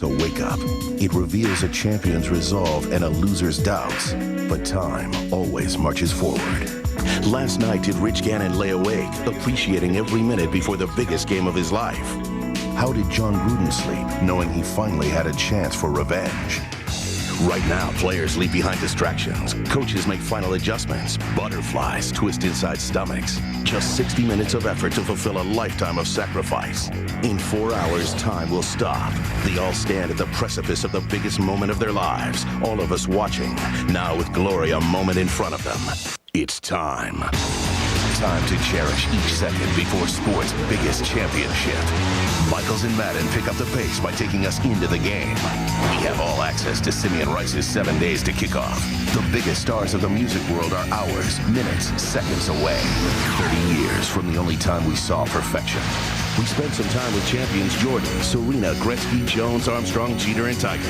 So wake up. It reveals a champion's resolve and a loser's doubts. But time always marches forward. Last night, did Rich Gannon lay awake, appreciating every minute before the biggest game of his life? How did John Gruden sleep, knowing he finally had a chance for revenge? Right now, players leave behind distractions. Coaches make final adjustments. Butterflies twist inside stomachs. Just 60 minutes of effort to fulfill a lifetime of sacrifice. In 4 hours, time will stop. They all stand at the precipice of the biggest moment of their lives. All of us watching, now with glory a moment in front of them. It's time. Time to cherish each second before sport's biggest championship. Michaels and Madden pick up the pace by taking us into the game. We have all access to Simeon Rice's 7 days to kick off. The biggest stars of the music world are hours, minutes, seconds away. 30 years from the only time we saw perfection. We spent some time with champions Jordan, Serena, Gretzky, Jones, Armstrong, Jeter, and Tiger.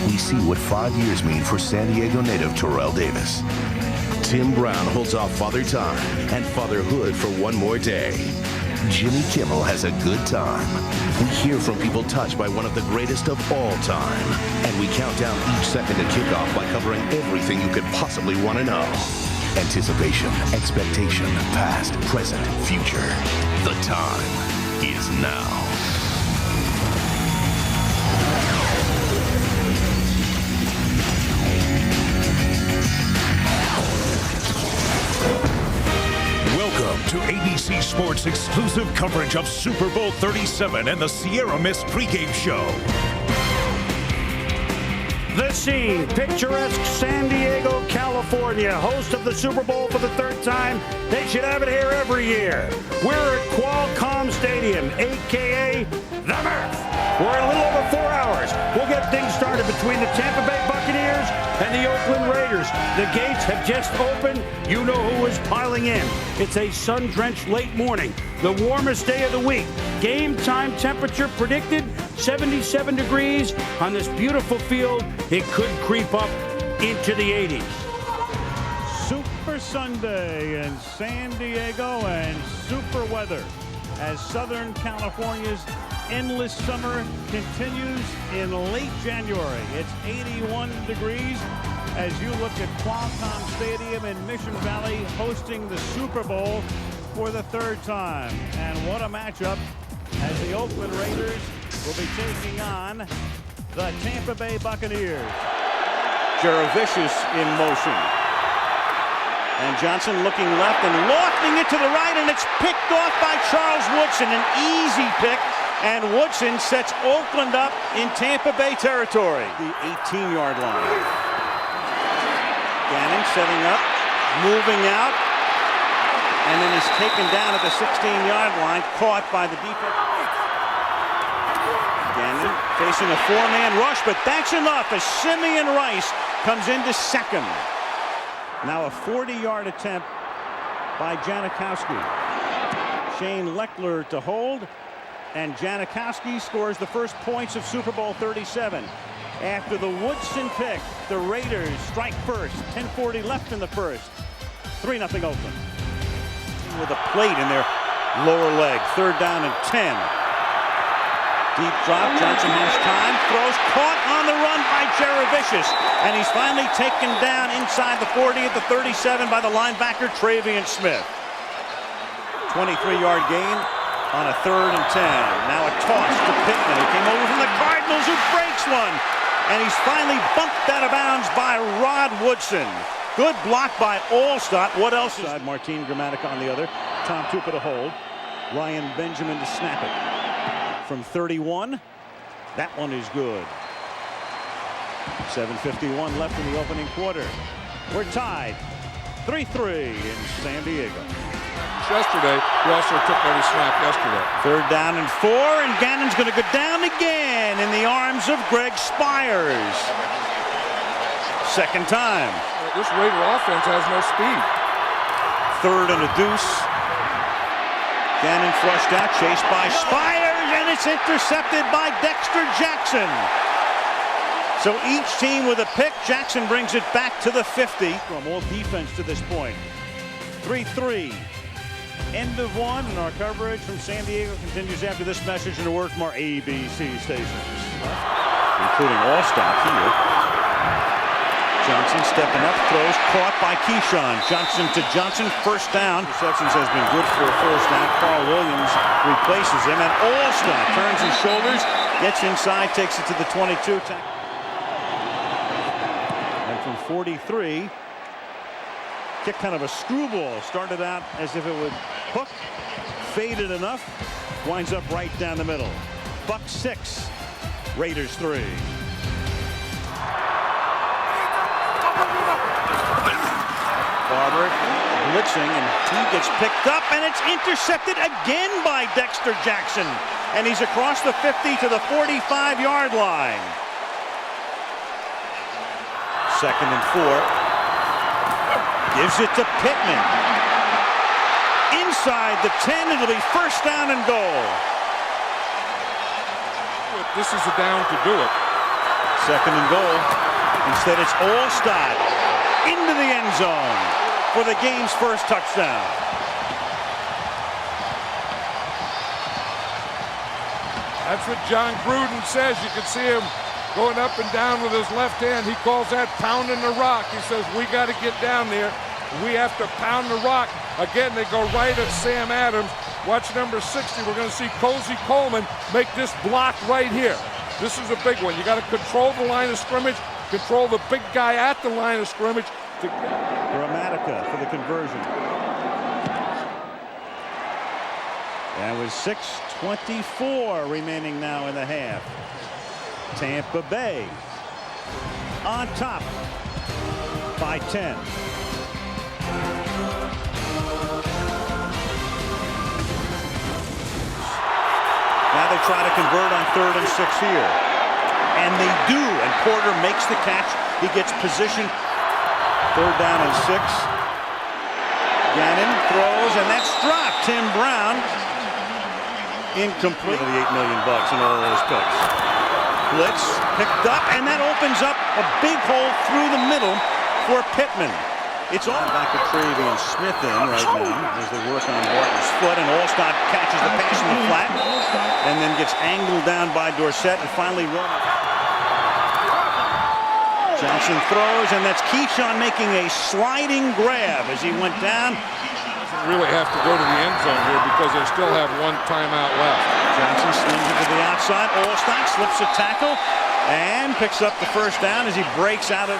We see what 5 years mean for San Diego native Terrell Davis. Tim Brown holds off Father Time and fatherhood for one more day. Jimmy Kimmel has a good time. We hear from people touched by one of the greatest of all time. And we count down each second to kickoff by covering everything you could possibly want to know. Anticipation, expectation, past, present, future. The time is now. Welcome to ABC Sports' exclusive coverage of Super Bowl 37 and the Sierra Mist pregame show. The scene, picturesque San Diego, California, host of the Super Bowl for the third time. They should have it here every year. We're at Qualcomm Stadium, a.k.a. The Murph. We're in a little over 4 hours. We'll get things started between the Tampa Bay Buccaneers and the Oakland Raiders. The gates have just opened. You know who is piling in. It's a sun-drenched late morning, the warmest day of the week. Game time temperature predicted 77 degrees on this beautiful field. It could creep up into the 80s. Super Sunday in San Diego and super weather as Southern California's endless summer continues in late January. It's 81 degrees as you look at Qualcomm Stadium in Mission Valley hosting the Super Bowl for the third time. And what a matchup as the Oakland Raiders will be taking on the Tampa Bay Buccaneers. Jaravicious in motion. And Johnson looking left and lofting it to the right, and it's picked off by Charles Woodson. An easy pick, and Woodson sets Oakland up in Tampa Bay territory. The 18-yard line. Gannon setting up, moving out, and then is taken down at the 16-yard line, caught by the defense. Gannon facing a four-man rush, but that's enough as Simeon Rice comes into second. Now a 40-yard attempt by Janikowski. Shane Lechler to hold, and Janikowski scores the first points of Super Bowl 37. After the Woodson pick, the Raiders strike first. 10:40 left in the first. 3-0 Oakland. With a plate in their lower leg. 3rd down and 10. Deep drop, Johnson has time, throws, caught on the run by Jaravicious, and he's finally taken down inside the 40 at the 37 by the linebacker Travion Smith. 23-yard gain on a 3rd and 10. Now a toss to Pittman, who came over from the Cardinals, who breaks one, and he's finally bumped out of bounds by Rod Woodson. Good block by Allstott. What else? Martin Gramatica on the other. Tom Tupa to hold. Ryan Benjamin to snap it. From 31, that one is good. 7:51 left in the opening quarter. We're tied 3-3 in San Diego. Yesterday, he also took every snap yesterday. 3rd down and 4, and Gannon's going to go down again in the arms of Greg Spires. Second time. This Raider offense has no speed. 3rd and a deuce. Gannon flushed out, chased by Spires, and it's intercepted by Dexter Jackson. So each team with a pick. Jackson brings it back to the 50. From all defense to this point. 3-3. End of one, and our coverage from San Diego continues after this message and a word from our ABC stations, including All-Stop here. Johnson stepping up, throws, caught by Keyshawn. Johnson to Johnson, first down. Receptions has been good for a first down. Carl Williams replaces him, and All-Stop turns his shoulders, gets inside, takes it to the 22. And from 43, kick kind of a screwball. Started out as if it would hook, faded enough, winds up right down the middle. Bucs 6, Raiders 3. Barber blitzing, and he gets picked up, and it's intercepted again by Dexter Jackson. And he's across the 50 to the 45-yard line. 2nd and 4. Gives it to Pittman. Inside the 10, it'll be first down and goal. This is a down to do it. 2nd and goal. Instead, it's All-Stop into the end zone for the game's first touchdown. That's what John Gruden says. You can see him going up and down with his left hand. He calls that pounding the rock. He says, we got to get down there. We have to pound the rock. Again, they go right at Sam Adams. Watch number 60. We're going to see Cozy Coleman make this block right here. This is a big one. You got to control the line of scrimmage, control the big guy at the line of scrimmage. Gramatica for the conversion. And with 6:24 remaining now in the half. Tampa Bay on top by 10. Now they try to convert on 3rd and 6 here. And they do, and Porter makes the catch. He gets position. 3rd down and 6. Gannon throws, and that's dropped. Tim Brown incomplete. The $8 million in all those picks. Blitz picked up, and that opens up a big hole through the middle for Pittman. It's all back to Travion Smith in right now as they work on Barton's foot, and All-Stop catches the pass in the flat and then gets angled down by Dorsett and finally run. Johnson throws, and that's Keyshawn making a sliding grab as he went down. Doesn't really have to go to the end zone here because they still have one timeout left. Johnson slings it to the outside. All-Stop slips a tackle and picks up the first down as he breaks out of.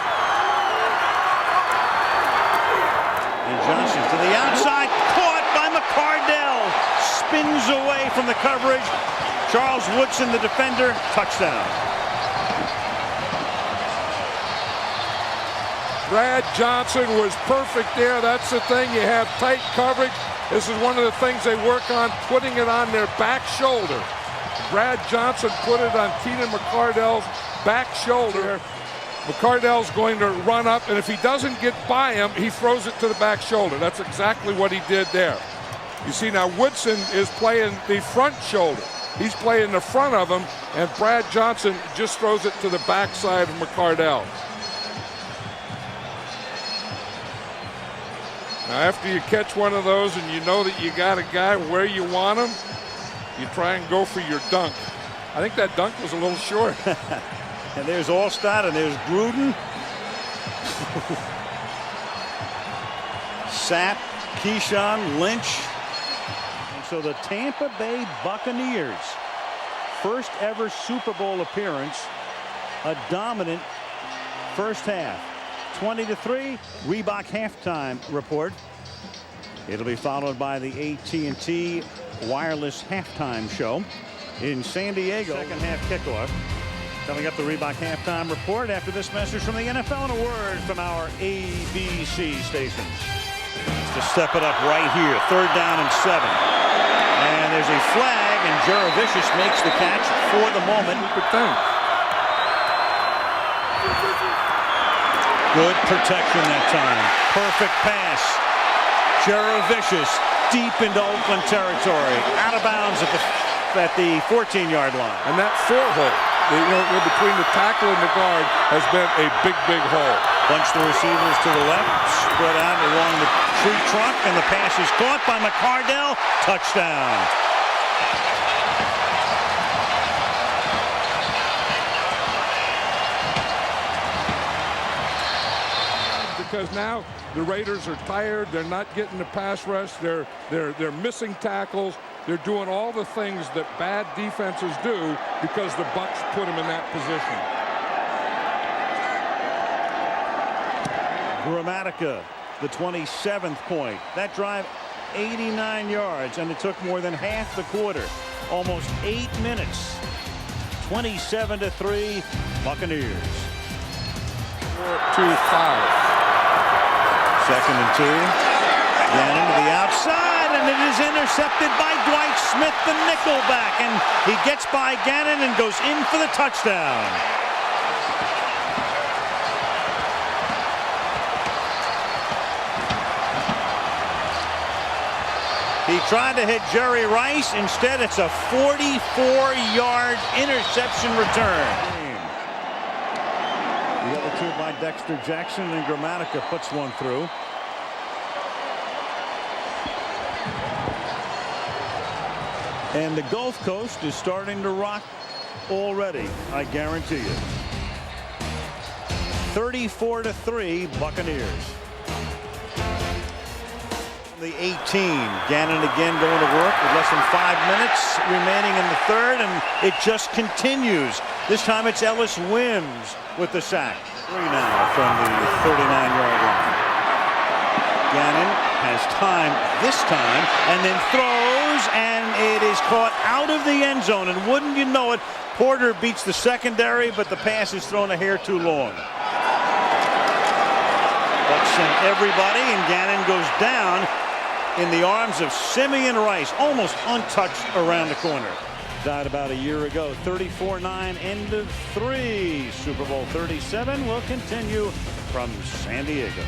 And Johnson to the outside, caught by McCardell. Spins away from the coverage. Charles Woodson, the defender, touchdown. Brad Johnson was perfect there. That's the thing. You have tight coverage. This is one of the things they work on, putting it on their back shoulder. Brad Johnson put it on Keenan McCardell's back shoulder. McCardell's going to run up, and if he doesn't get by him, he throws it to the back shoulder. That's exactly what he did there. You see now Woodson is playing the front shoulder. He's playing the front of him, and Brad Johnson just throws it to the backside of McCardell. Now after you catch one of those and you know that you got a guy where you want him, you try and go for your dunk. I think that dunk was a little short. And there's All-Stop, and there's Gruden. Sapp, Keyshawn, Lynch. And so the Tampa Bay Buccaneers, first ever Super Bowl appearance, a dominant first half. 20-3, Reebok halftime report. It'll be followed by the AT&T wireless halftime show in San Diego. Second half kickoff. Coming up, the Reebok halftime report after this message from the NFL and a word from our ABC stations. To step it up right here, 3rd down and 7. And there's a flag, and Jaravicius makes the catch for the moment. Good protection that time. Perfect pass. Jaravicius deep into Oakland territory. Out of bounds at the 14-yard line. And that 4 hole, between the tackle and the guard, has been a big hole. Bunch the receivers to the left, spread out along the tree trunk, and the pass is caught by McCardell. Touchdown. Because now the Raiders are tired. They're not getting the pass rush. They're missing tackles. They're doing all the things that bad defenses do because the Bucs put them in that position. Gramatica, the 27th point. That drive, 89 yards, and it took more than half the quarter. Almost 8 minutes. 27-3, Buccaneers. 4-2-5. Second and 2. Gannon to the outside, and it is intercepted by Dwight Smith, the nickelback, and he gets by Gannon and goes in for the touchdown. He tried to hit Jerry Rice. Instead, it's a 44-yard interception return. The other two by Dexter Jackson, and Gramatica puts one through. And the Gulf Coast is starting to rock already, I guarantee you. 34-3, Buccaneers. The 18, Gannon again going to work with less than 5 minutes remaining in the third, and it just continues. This time it's Ellis Wims with the sack. 3 now from the 39-yard line. Gannon has time this time and then throws, and it is caught out of the end zone, and wouldn't you know it, Porter beats the secondary, but the pass is thrown a hair too long. Bucks send everybody, and Gannon goes down in the arms of Simeon Rice, almost untouched around the corner. Died about a year ago. 34-9, end of 3. Super Bowl 37 will continue from San Diego.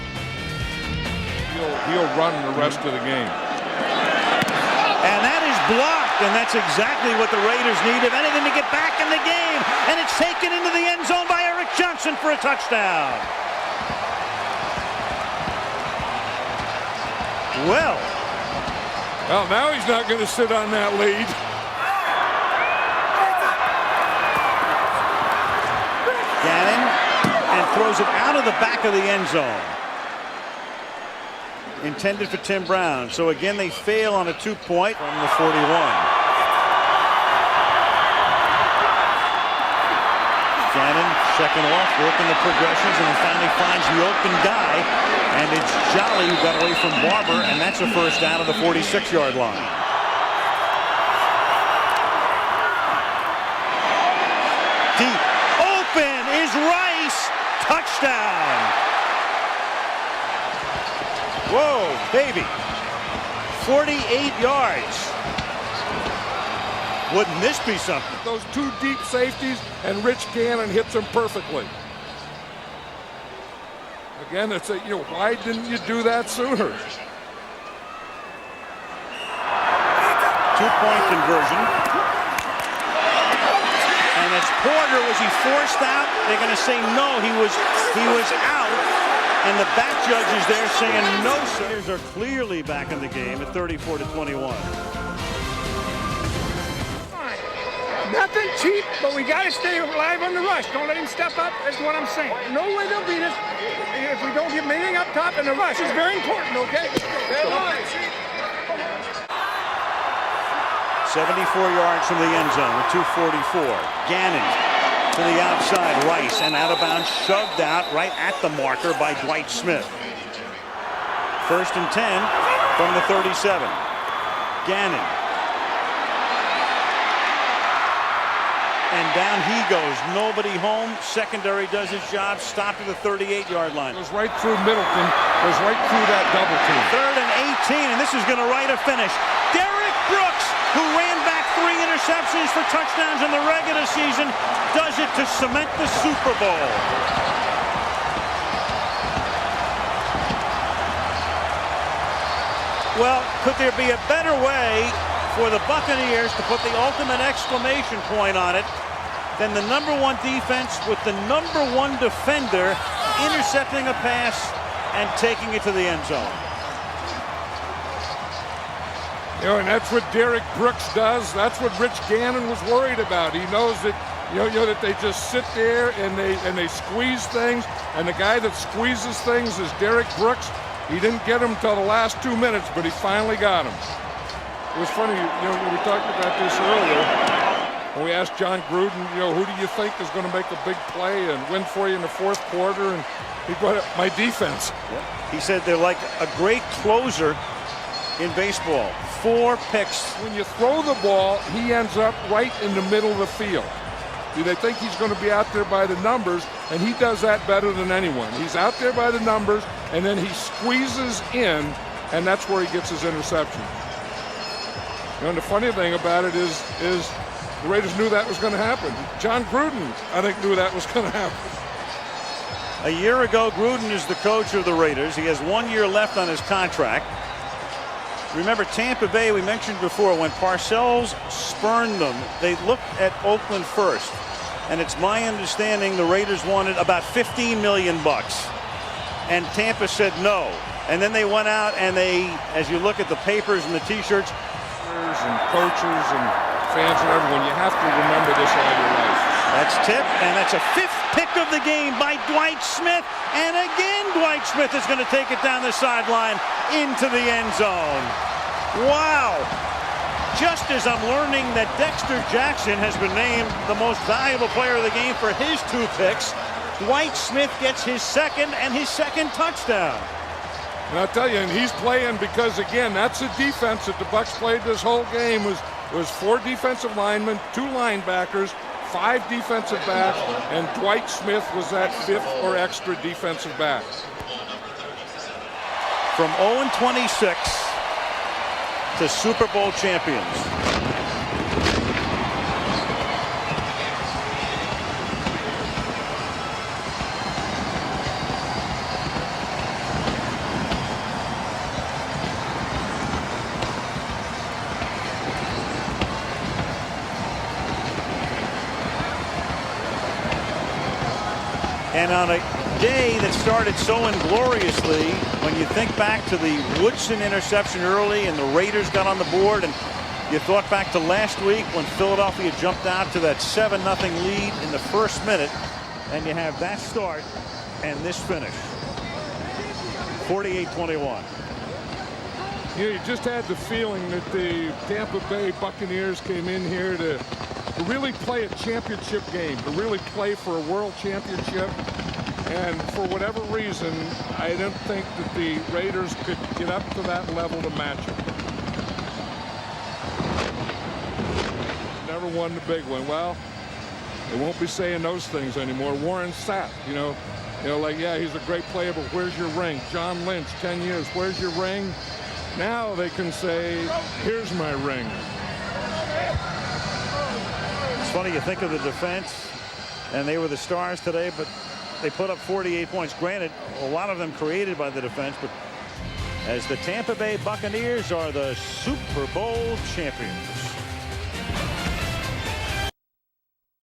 He'll run the rest of the game. And that is blocked, and that's exactly what the Raiders need, if anything, to get back in the game. And it's taken into the end zone by Eric Johnson for a touchdown. Well, now he's not going to sit on that lead. Gannon, and throws it out of the back of the end zone. Intended for Tim Brown. So again, they fail on a 2-point from the 41. Gannon, second off, working the progressions, and finally finds the open guy. And it's Jolly who got away from Barber, and that's a first down at the 46-yard line. Deep, open is Rice. Touchdown. Whoa, baby. 48 yards. Wouldn't this be something? Those two deep safeties, and Rich Gannon hits them perfectly. Again, it's why didn't you do that sooner? 2-point conversion. And it's Porter. Was he forced out? They're going to say no. He was out. And the back judge is there saying no, sir. Raiders are clearly back in the game at 34-21. Nothing cheap, but we got to stay alive on the rush. Don't let him step up. That's what I'm saying. No way they'll beat us if we don't get anything up top, and the rush is very important, okay? 74 yards from the end zone with 2:44. Gannon to the outside. Rice, and out of bounds, shoved out right at the marker by Dwight Smith. First and 10 from the 37. Gannon. And down he goes. Nobody home. Secondary does his job. Stopped at the 38-yard line. Goes right through Middleton. Goes right through that double team. Third and 18, and this is going to write a finish. Derek Brooks, who ran back 3 interceptions for touchdowns in the regular season, does it to cement the Super Bowl. Well, could there be a better way for the Buccaneers to put the ultimate exclamation point on it than the #1 defense with the #1 defender intercepting a pass and taking it to the end zone. You know, and that's what Derek Brooks does. That's what Rich Gannon was worried about. He knows that that they just sit there and they squeeze things, and the guy that squeezes things is Derek Brooks. He didn't get him until the last 2 minutes, but he finally got him. It was funny, we talked about this earlier. When we asked John Gruden, who do you think is going to make a big play and win for you in the fourth quarter? And he brought up my defense. Yeah. He said they're like a great closer in baseball. 4 picks. When you throw the ball, he ends up right in the middle of the field. They think he's going to be out there by the numbers, and he does that better than anyone. He's out there by the numbers, and then he squeezes in, and that's where he gets his interception. And the funny thing about it is the Raiders knew that was going to happen. John Gruden, I think, knew that was going to happen. A year ago, Gruden is the coach of the Raiders. He has 1 year left on his contract. Remember Tampa Bay, we mentioned before, when Parcells spurned them, they looked at Oakland first. And it's my understanding the Raiders wanted about $15 million. And Tampa said no. And then they went out and they, as you look at the papers and the T-shirts, and coaches and fans and everyone, you have to remember this all your life. That's tip, and that's a 5th pick of the game by Dwight Smith. And again, Dwight Smith is going to take it down the sideline into the end zone. Wow. Just as I'm learning that Dexter Jackson has been named the most valuable player of the game for his 2 picks, Dwight Smith gets his second touchdown. And I'll tell you, and he's playing because, again, that's the defense that the Bucs played this whole game was 4 defensive linemen, 2 linebackers, 5 defensive backs, and Dwight Smith was that 5th or extra defensive back. From 0-26 to Super Bowl champions. And on a day that started so ingloriously, when you think back to the Woodson interception early and the Raiders got on the board, and you thought back to last week when Philadelphia jumped out to that 7-0 lead in the first minute, and you have that start and this finish. 48-21. You just had the feeling that the Tampa Bay Buccaneers came in here to really play a championship game, to really play for a world championship. And for whatever reason, I didn't think that the Raiders could get up to that level to match it. Never won the big one. Well, they won't be saying those things anymore. Warren Sapp, like, yeah, he's a great player, but where's your ring? John Lynch, 10 years, where's your ring? Now they can say, here's my ring. It's funny, you think of the defense, and they were the stars today, but they put up 48 points. Granted, a lot of them created by the defense, but as the Tampa Bay Buccaneers are the Super Bowl champions.